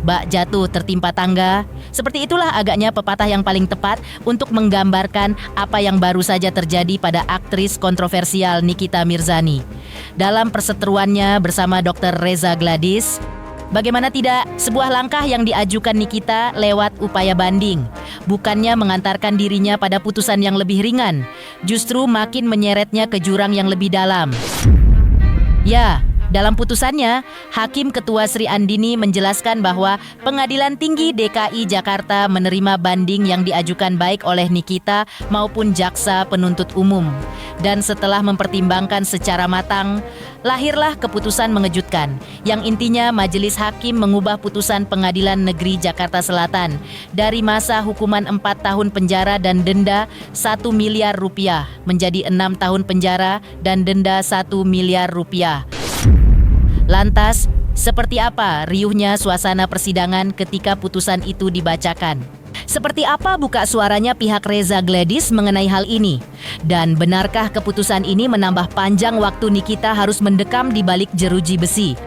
bak jatuh tertimpa tangga. Seperti itulah agaknya pepatah yang paling tepat untuk menggambarkan apa yang baru saja terjadi pada aktris kontroversial Nikita Mirzani. Dalam perseteruannya bersama Dr. Reza Gladys, bagaimana tidak, sebuah langkah yang diajukan Nikita lewat upaya banding, bukannya mengantarkan dirinya pada putusan yang lebih ringan, justru makin menyeretnya ke jurang yang lebih dalam. Ya, dalam putusannya, Hakim Ketua Sri Andini menjelaskan bahwa Pengadilan Tinggi DKI Jakarta menerima banding yang diajukan baik oleh Nikita maupun jaksa penuntut umum. Dan setelah mempertimbangkan secara matang, lahirlah keputusan mengejutkan, yang intinya Majelis Hakim mengubah putusan Pengadilan Negeri Jakarta Selatan dari masa hukuman 4 tahun penjara dan denda 1 miliar rupiah menjadi 6 tahun penjara dan denda 1 miliar rupiah. Lantas, seperti apa riuhnya suasana persidangan ketika putusan itu dibacakan? Seperti apa buka suaranya pihak Reza Gladys mengenai hal ini? Dan benarkah keputusan ini menambah panjang waktu Nikita harus mendekam di balik jeruji besi?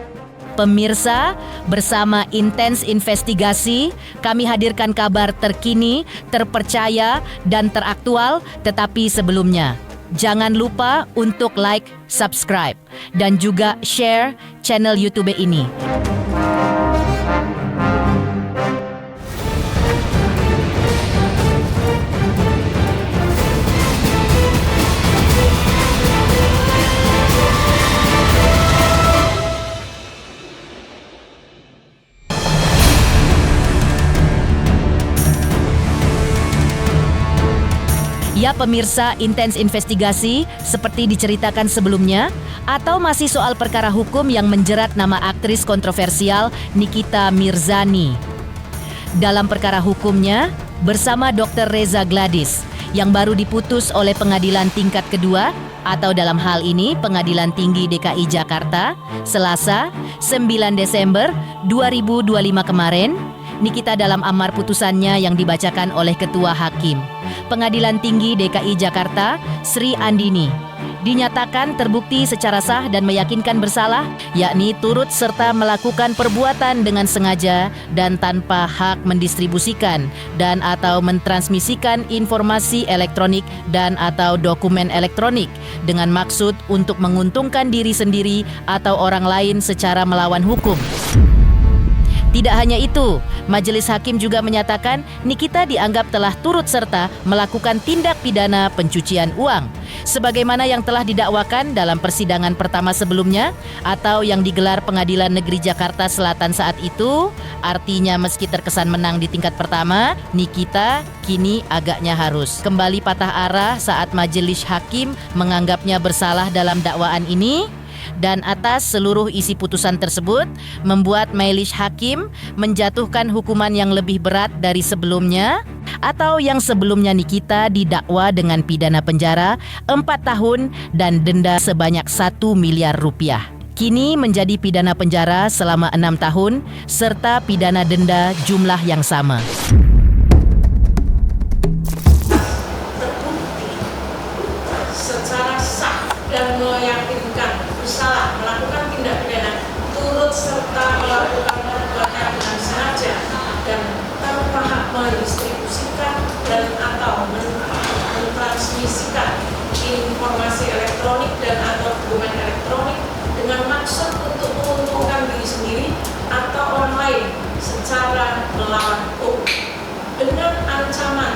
Pemirsa, bersama Intens Investigasi, kami hadirkan kabar terkini, terpercaya, dan teraktual, tetapi sebelumnya, jangan lupa untuk like, subscribe, dan juga share channel YouTube ini. Ya pemirsa Intens Investigasi, seperti diceritakan sebelumnya, atau masih soal perkara hukum yang menjerat nama aktris kontroversial Nikita Mirzani. Dalam perkara hukumnya, bersama Dr. Reza Gladys, yang baru diputus oleh Pengadilan Tingkat Kedua, atau dalam hal ini Pengadilan Tinggi DKI Jakarta, Selasa, 9 Desember 2025 kemarin, Nikita dalam amar putusannya yang dibacakan oleh Ketua Hakim Pengadilan Tinggi DKI Jakarta, Sri Andini, dinyatakan terbukti secara sah dan meyakinkan bersalah, yakni turut serta melakukan perbuatan dengan sengaja dan tanpa hak mendistribusikan dan atau mentransmisikan informasi elektronik dan atau dokumen elektronik dengan maksud untuk menguntungkan diri sendiri atau orang lain secara melawan hukum. Tidak hanya itu, Majelis Hakim juga menyatakan Nikita dianggap telah turut serta melakukan tindak pidana pencucian uang, sebagaimana yang telah didakwakan dalam persidangan pertama sebelumnya atau yang digelar Pengadilan Negeri Jakarta Selatan saat itu. Artinya meski terkesan menang di tingkat pertama, Nikita kini agaknya harus kembali patah arah saat Majelis Hakim menganggapnya bersalah dalam dakwaan ini. Dan atas seluruh isi putusan tersebut membuat Majelis Hakim menjatuhkan hukuman yang lebih berat dari sebelumnya, atau yang sebelumnya Nikita didakwa dengan pidana penjara 4 tahun dan denda sebanyak 1 miliar rupiah. Kini menjadi pidana penjara selama 6 tahun serta pidana denda jumlah yang sama. Secara sah dan meyakinkan bersalah melakukan tindak pidana turut serta melakukan perbuatan dengan sengaja dan tanpa hak mendistribusikan dan atau mentransmisikan informasi elektronik dan atau dokumen elektronik dengan maksud untuk menguntungkan diri sendiri atau orang lain secara melawan hukum dengan ancaman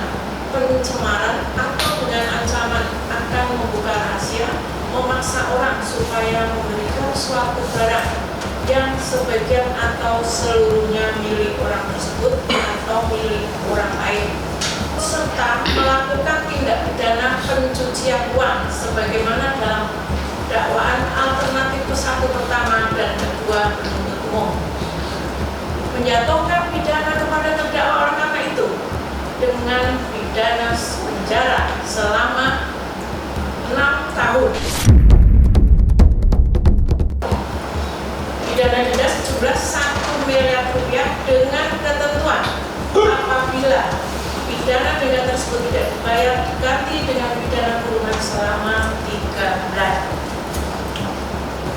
pencemaran atau dengan ancaman akan membuka rahasia, memaksa orang supaya memberikan suatu barang yang sebagian atau seluruhnya milik orang tersebut atau milik orang lain, serta melakukan tindak pidana pencucian uang sebagaimana dalam dakwaan alternatif ke-1 pertama dan kedua penuntut umum. Menjatuhkan pidana kepada terdakwa orang kafir itu dengan pidana penjara selama 6 tahun. Pidana denda sejumlah 1 miliar rupiah dengan ketentuan apabila pidana denda tersebut tidak dibayar diganti dengan pidana kurungan selama 3 bulan.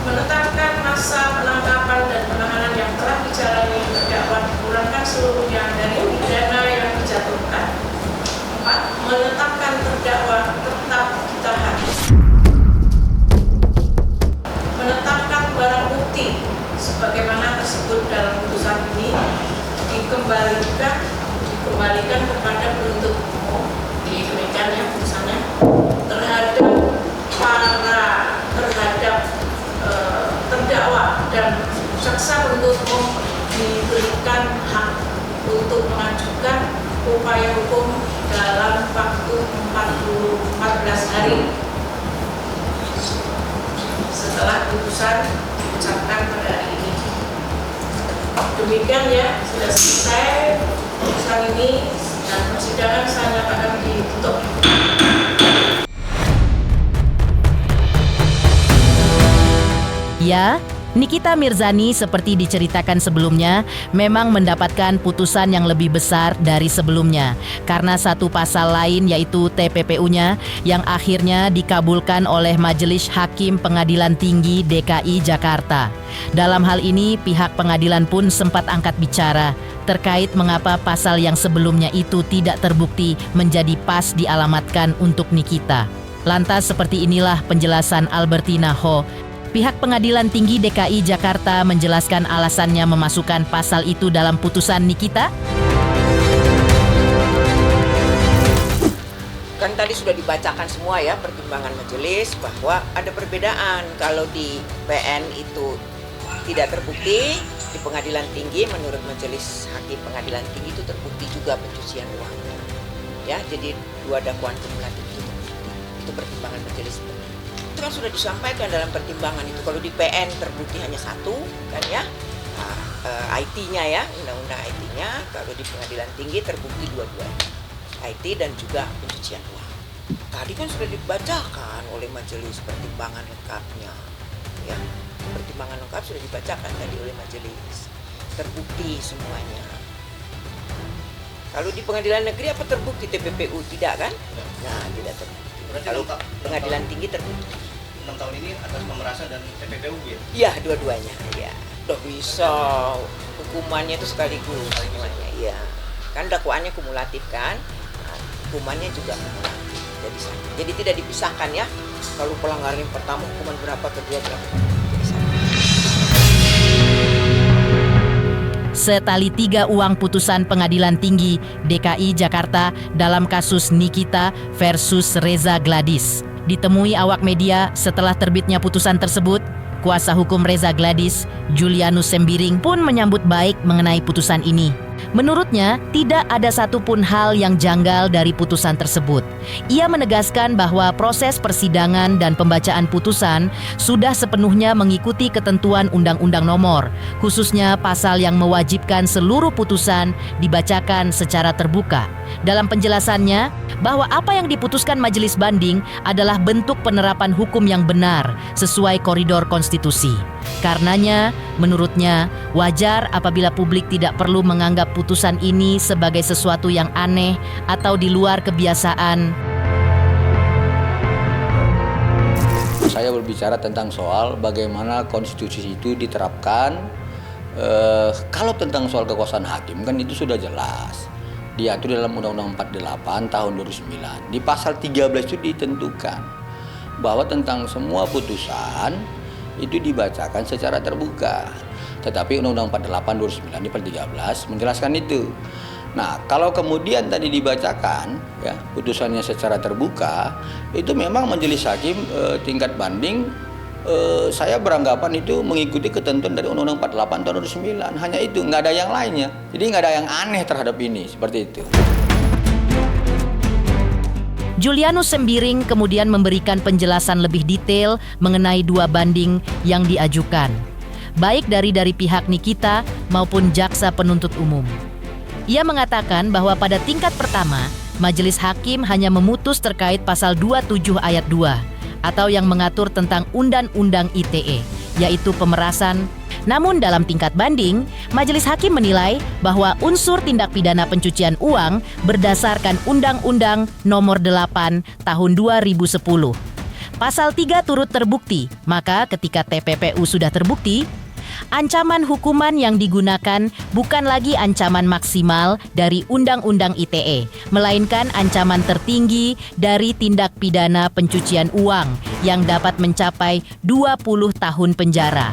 Menetapkan masa penangkapan dan penahanan yang telah dijalani terdakwa kurang seluruhnya dari pidana yang dijatuhkan. 4. Menetapkan terdakwa tetap ditahan. Menetapkan barang bukti sebagaimana tersebut dalam putusan ini dikembalikan kepada penuntut umum. Demikian ya putusannya terhadap terdakwa dan jaksa penuntut umum diberikan hak untuk mengajukan upaya hukum dalam waktu 14 hari setelah putusan diucapkan pada hari ini. Demikian ya, sudah selesai putusan ini dan persidangan saya nyatakan ditutup. Ya, Nikita Mirzani seperti diceritakan sebelumnya memang mendapatkan putusan yang lebih besar dari sebelumnya karena satu pasal lain yaitu TPPU-nya yang akhirnya dikabulkan oleh Majelis Hakim Pengadilan Tinggi DKI Jakarta. Dalam hal ini pihak pengadilan pun sempat angkat bicara terkait mengapa pasal yang sebelumnya itu tidak terbukti menjadi pas dialamatkan untuk Nikita. Lantas seperti inilah penjelasan Albertina Ho. Pihak Pengadilan Tinggi DKI Jakarta menjelaskan alasannya memasukkan pasal itu dalam putusan Nikita. Kan tadi sudah dibacakan semua ya pertimbangan majelis bahwa ada perbedaan kalau di PN itu tidak terbukti, di Pengadilan Tinggi menurut Majelis Hakim Pengadilan Tinggi itu terbukti juga pencucian uang. Ya, jadi dua dakwaan kumulatif itu terbukti. Itu pertimbangan majelis. Itu kan sudah disampaikan dalam pertimbangan itu. Kalau di PN terbukti hanya satu kan ya, IT-nya ya, undang-undang IT-nya. Kalau di Pengadilan Tinggi terbukti dua-duanya, IT dan juga pencucian uang. Tadi kan sudah dibacakan oleh majelis pertimbangan lengkapnya ya. Pertimbangan lengkap sudah dibacakan tadi oleh majelis, terbukti semuanya. Kalau di Pengadilan Negeri apa terbukti TPPU? Tidak kan? Nah, tidak terbukti. Kalau Pengadilan Tinggi terbukti. 6 tahun ini atas pemerasan dan TPPU ya? Iya, dua-duanya. Ya, udah bisa hukumannya itu sekaligus semuanya. Iya, kan dakwaannya kumulatif kan? Nah, hukumannya juga kumulatif. Jadi tidak dipisahkan ya. Kalau pelanggaran yang pertama hukuman berapa, kedua berapa? Jadi sama. Setali 3 uang putusan Pengadilan Tinggi DKI Jakarta dalam kasus Nikita versus Reza Gladys. Ditemui awak media setelah terbitnya putusan tersebut, kuasa hukum Reza Gladys, Julianus Sembiring pun menyambut baik mengenai putusan ini. Menurutnya, tidak ada satupun hal yang janggal dari putusan tersebut. Ia menegaskan bahwa proses persidangan dan pembacaan putusan sudah sepenuhnya mengikuti ketentuan Undang-Undang Nomor, khususnya pasal yang mewajibkan seluruh putusan dibacakan secara terbuka. Dalam penjelasannya, bahwa apa yang diputuskan majelis banding adalah bentuk penerapan hukum yang benar sesuai koridor konstitusi. Karenanya, menurutnya, wajar apabila publik tidak perlu menganggap putusan ini sebagai sesuatu yang aneh atau di luar kebiasaan. Saya berbicara tentang soal bagaimana konstitusi itu diterapkan. Kalau tentang soal kekuasaan hakim kan itu sudah jelas. Diatur dalam Undang-Undang 48 tahun 2009. Di pasal 13 itu ditentukan bahwa tentang semua putusan itu dibacakan secara terbuka. Tetapi Undang-Undang 48 2009 di pasal 13 menjelaskan itu. Nah, kalau kemudian tadi dibacakan ya putusannya secara terbuka, itu memang majelis hakim tingkat banding saya beranggapan itu mengikuti ketentuan dari Undang-Undang 48 tahun 2009. Hanya itu, nggak ada yang lainnya. Jadi nggak ada yang aneh terhadap ini, seperti itu. Julianus Sembiring kemudian memberikan penjelasan lebih detail mengenai 2 banding yang diajukan, baik dari pihak Nikita maupun jaksa penuntut umum. Ia mengatakan bahwa pada tingkat pertama, majelis hakim hanya memutus terkait pasal 27 ayat 2 atau yang mengatur tentang Undang-Undang ITE, yaitu pemerasan. Namun dalam tingkat banding, majelis hakim menilai bahwa unsur tindak pidana pencucian uang berdasarkan Undang-Undang Nomor 8 Tahun 2010. Pasal 3 turut terbukti, maka ketika TPPU sudah terbukti, Ancaman hukuman yang digunakan bukan lagi ancaman maksimal dari Undang-Undang ITE, melainkan ancaman tertinggi dari tindak pidana pencucian uang yang dapat mencapai 20 tahun penjara.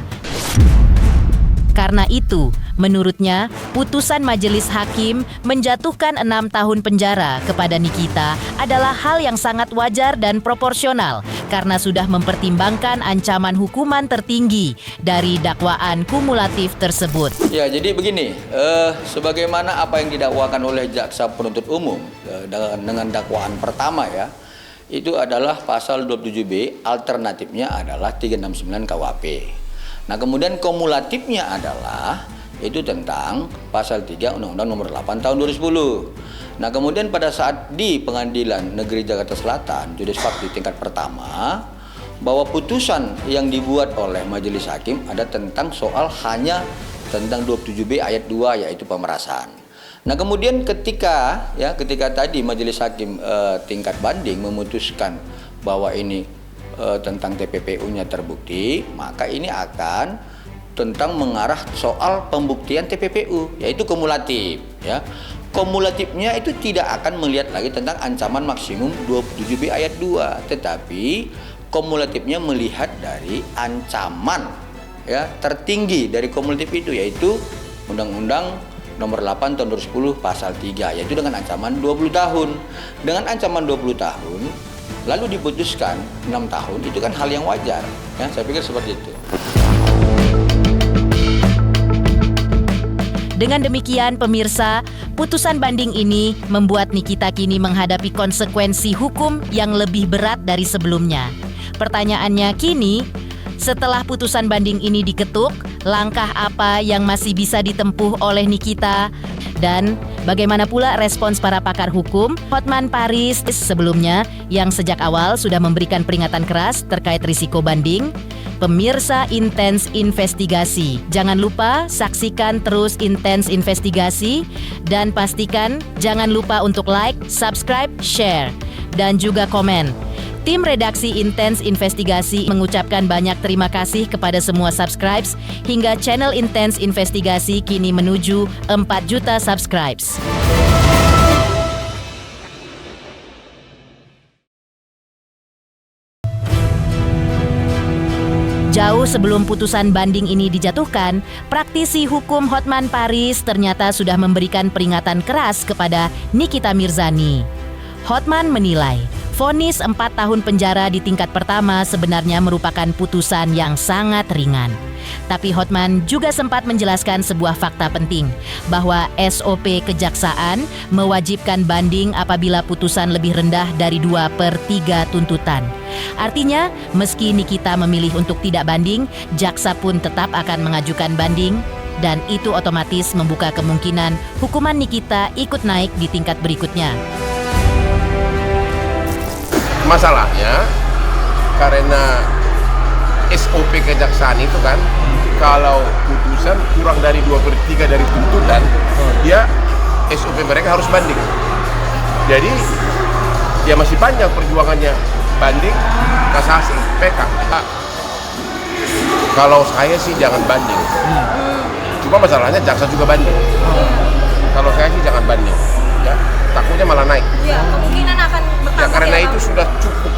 Karena itu, menurutnya, putusan majelis hakim menjatuhkan 6 tahun penjara kepada Nikita adalah hal yang sangat wajar dan proporsional karena sudah mempertimbangkan ancaman hukuman tertinggi dari dakwaan kumulatif tersebut. Ya, jadi begini, sebagaimana apa yang didakwakan oleh jaksa penuntut umum dengan dakwaan pertama ya, itu adalah pasal 27B, alternatifnya adalah 369 KUHP. Nah, kemudian kumulatifnya adalah itu tentang pasal 3 Undang-Undang Nomor 8 Tahun 2010. Nah, kemudian pada saat di Pengadilan Negeri Jakarta Selatan, Judice Fakti tingkat pertama, bahwa putusan yang dibuat oleh majelis hakim ada tentang soal hanya tentang 27B ayat 2 yaitu pemerasan. Nah, kemudian ketika tadi majelis hakim tingkat banding memutuskan bahwa ini tentang TPPU-nya terbukti, maka ini akan tentang mengarah soal pembuktian TPPU, yaitu kumulatif. Ya, kumulatifnya itu tidak akan melihat lagi tentang ancaman maksimum 27B ayat 2, tetapi kumulatifnya melihat dari ancaman ya tertinggi dari kumulatif itu, yaitu Undang-Undang Nomor 8 Tahun 2010 pasal 3, yaitu dengan ancaman 20 tahun. Dengan ancaman 20 tahun lalu diputuskan 6 tahun, itu kan hal yang wajar ya, saya pikir seperti itu. Dengan demikian pemirsa, putusan banding ini membuat Nikita kini menghadapi konsekuensi hukum yang lebih berat dari sebelumnya. Pertanyaannya kini, setelah putusan banding ini diketuk, langkah apa yang masih bisa ditempuh oleh Nikita? Dan bagaimana pula respons para pakar hukum? Hotman Paris sebelumnya yang sejak awal sudah memberikan peringatan keras terkait risiko banding. Pemirsa Intens Investigasi, jangan lupa saksikan terus Intens Investigasi dan pastikan jangan lupa untuk like, subscribe, share, dan juga komen. Tim redaksi Intens Investigasi mengucapkan banyak terima kasih kepada semua subscribes hingga channel Intens Investigasi kini menuju 4 juta subscribes. Jauh sebelum putusan banding ini dijatuhkan, praktisi hukum Hotman Paris ternyata sudah memberikan peringatan keras kepada Nikita Mirzani. Hotman menilai, vonis 4 tahun penjara di tingkat pertama sebenarnya merupakan putusan yang sangat ringan. Tapi Hotman juga sempat menjelaskan sebuah fakta penting, bahwa SOP kejaksaan mewajibkan banding apabila putusan lebih rendah dari 2/3 tuntutan. Artinya, meski Nikita memilih untuk tidak banding, jaksa pun tetap akan mengajukan banding, dan itu otomatis membuka kemungkinan hukuman Nikita ikut naik di tingkat berikutnya. Masalahnya karena SOP kejaksaan itu kan, kalau putusan kurang dari 2/3 dari tuntutan, ya SOP mereka harus banding. Jadi ya masih panjang perjuangannya, banding, kasasi, PK. Kalau saya sih jangan banding. Cuma masalahnya jaksa juga banding. Kalau saya sih jangan banding, ya takutnya malah naik. Ya, kemungkinan akan bertambah. Ya karena itu sudah cukup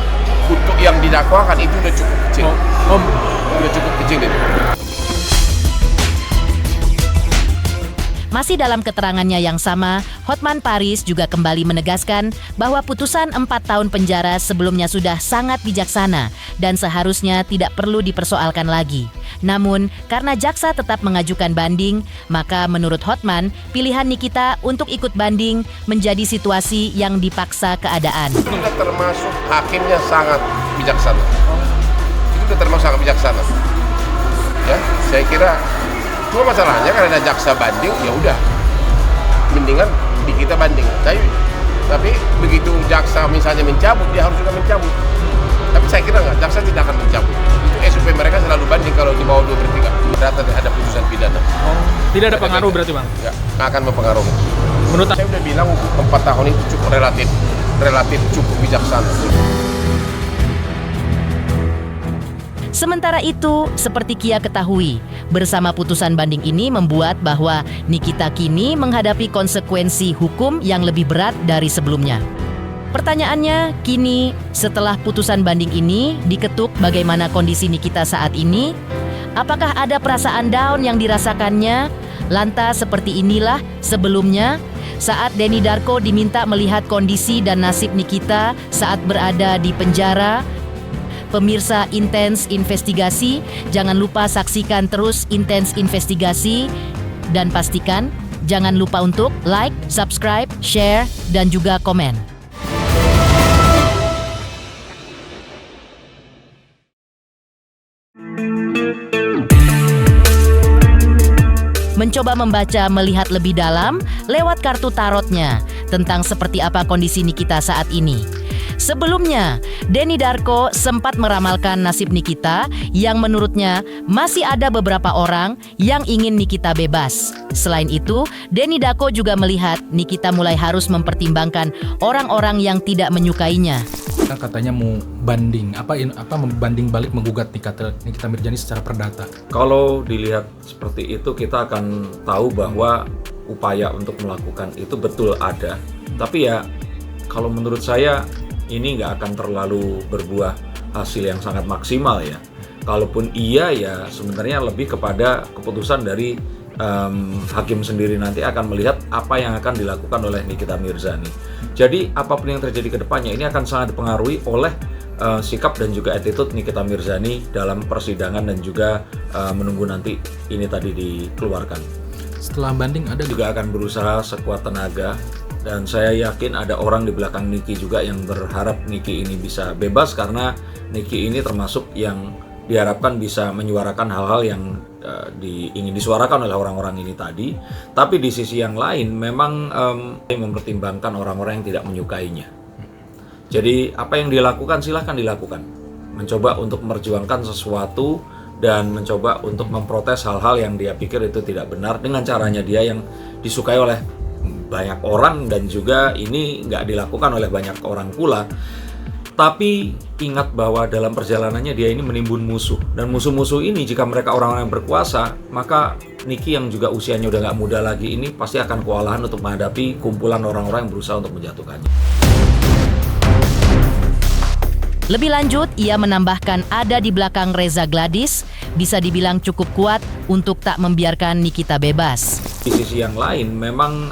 untuk yang didakwakan, itu udah cukup kecil. Udah cukup kecil itu. Masih dalam keterangannya yang sama, Hotman Paris juga kembali menegaskan bahwa putusan 4 tahun penjara sebelumnya sudah sangat bijaksana dan seharusnya tidak perlu dipersoalkan lagi. Namun, karena jaksa tetap mengajukan banding, maka menurut Hotman, pilihan Nikita untuk ikut banding menjadi situasi yang dipaksa keadaan. Itu sudah termasuk hakimnya sangat bijaksana. Itu sudah termasuk sangat bijaksana. Ya, saya kira cuma masalahnya karena jaksa banding, ya udah mendingan di kita banding. Tapi begitu jaksa misalnya mencabut, dia harus juga mencabut. Tapi saya kira nggak, jaksa tidak akan mencabut. Itu SOP mereka selalu banding kalau di bawah 2/3. Ternyata ada putusan pidana. Tidak ada pengaruh berarti Bang? Ya, nggak akan mempengaruhi. Menurut Saya udah bilang 4 tahun itu cukup relatif cukup bijaksana. Sementara itu, seperti Kia ketahui, bersama putusan banding ini membuat bahwa Nikita kini menghadapi konsekuensi hukum yang lebih berat dari sebelumnya. Pertanyaannya, kini setelah putusan banding ini diketuk bagaimana kondisi Nikita saat ini? Apakah ada perasaan down yang dirasakannya? Lantas seperti inilah sebelumnya saat Denny Darko diminta melihat kondisi dan nasib Nikita saat berada di penjara. Pemirsa Intens Investigasi, jangan lupa saksikan terus Intens Investigasi dan pastikan jangan lupa untuk like, subscribe, share, dan juga komen. Mencoba membaca melihat lebih dalam lewat kartu tarotnya tentang seperti apa kondisi Nikita saat ini. Sebelumnya, Denny Darko sempat meramalkan nasib Nikita yang menurutnya masih ada beberapa orang yang ingin Nikita bebas. Selain itu, Denny Darko juga melihat Nikita mulai harus mempertimbangkan orang-orang yang tidak menyukainya. Katanya mau banding, membanding balik menggugat Nikita Mirzani secara perdata. Kalau dilihat seperti itu, kita akan tahu bahwa upaya untuk melakukan itu betul ada. Tapi ya, kalau menurut saya ini nggak akan terlalu berbuah hasil yang sangat maksimal ya. Kalaupun iya ya sebenarnya lebih kepada keputusan dari hakim sendiri nanti akan melihat apa yang akan dilakukan oleh Nikita Mirzani. Jadi apapun yang terjadi ke depannya ini akan sangat dipengaruhi oleh sikap dan juga attitude Nikita Mirzani dalam persidangan dan juga menunggu nanti ini tadi dikeluarkan. Setelah banding ada juga akan berusaha sekuat tenaga. Dan saya yakin ada orang di belakang Niki juga yang berharap Niki ini bisa bebas karena Niki ini termasuk yang diharapkan bisa menyuarakan hal-hal yang ingin disuarakan oleh orang-orang ini tadi. Tapi di sisi yang lain memang mempertimbangkan orang-orang yang tidak menyukainya. Jadi apa yang dilakukan silahkan dilakukan. Mencoba untuk memperjuangkan sesuatu dan mencoba untuk memprotes hal-hal yang dia pikir itu tidak benar dengan caranya dia yang disukai oleh banyak orang dan juga ini nggak dilakukan oleh banyak orang pula. Tapi ingat bahwa dalam perjalanannya dia ini menimbun musuh. Dan musuh-musuh ini jika mereka orang-orang yang berkuasa, maka Niki yang juga usianya udah nggak muda lagi ini pasti akan kewalahan untuk menghadapi kumpulan orang-orang yang berusaha untuk menjatuhkannya. Lebih lanjut, ia menambahkan ada di belakang Reza Gladys bisa dibilang cukup kuat untuk tak membiarkan Nikita bebas. Di sisi yang lain, memang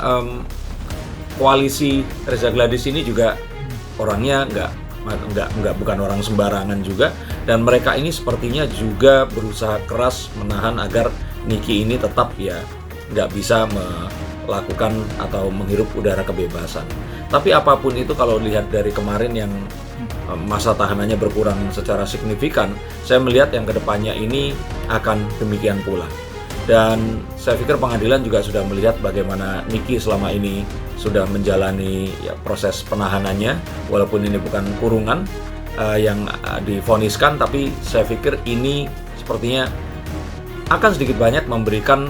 koalisi Reza Gladys ini juga orangnya bukan orang sembarangan juga, dan mereka ini sepertinya juga berusaha keras menahan agar Niki ini tetap ya nggak bisa melakukan atau menghirup udara kebebasan. Tapi apapun itu kalau lihat dari kemarin yang masa tahanannya berkurang secara signifikan, saya melihat yang kedepannya ini akan demikian pula. Dan saya pikir pengadilan juga sudah melihat bagaimana Niki selama ini sudah menjalani ya, proses penahanannya, walaupun ini bukan kurungan yang divoniskan, tapi saya pikir ini sepertinya akan sedikit banyak memberikan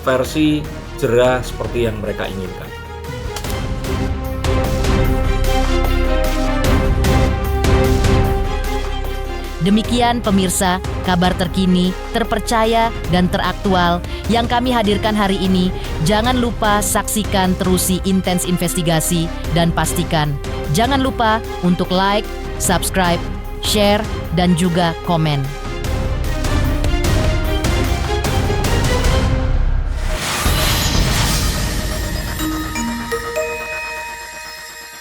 versi jera seperti yang mereka inginkan. Demikian pemirsa, kabar terkini, terpercaya, dan teraktual yang kami hadirkan hari ini. Jangan lupa saksikan terus Intens Investigasi dan pastikan jangan lupa untuk like, subscribe, share, dan juga komen.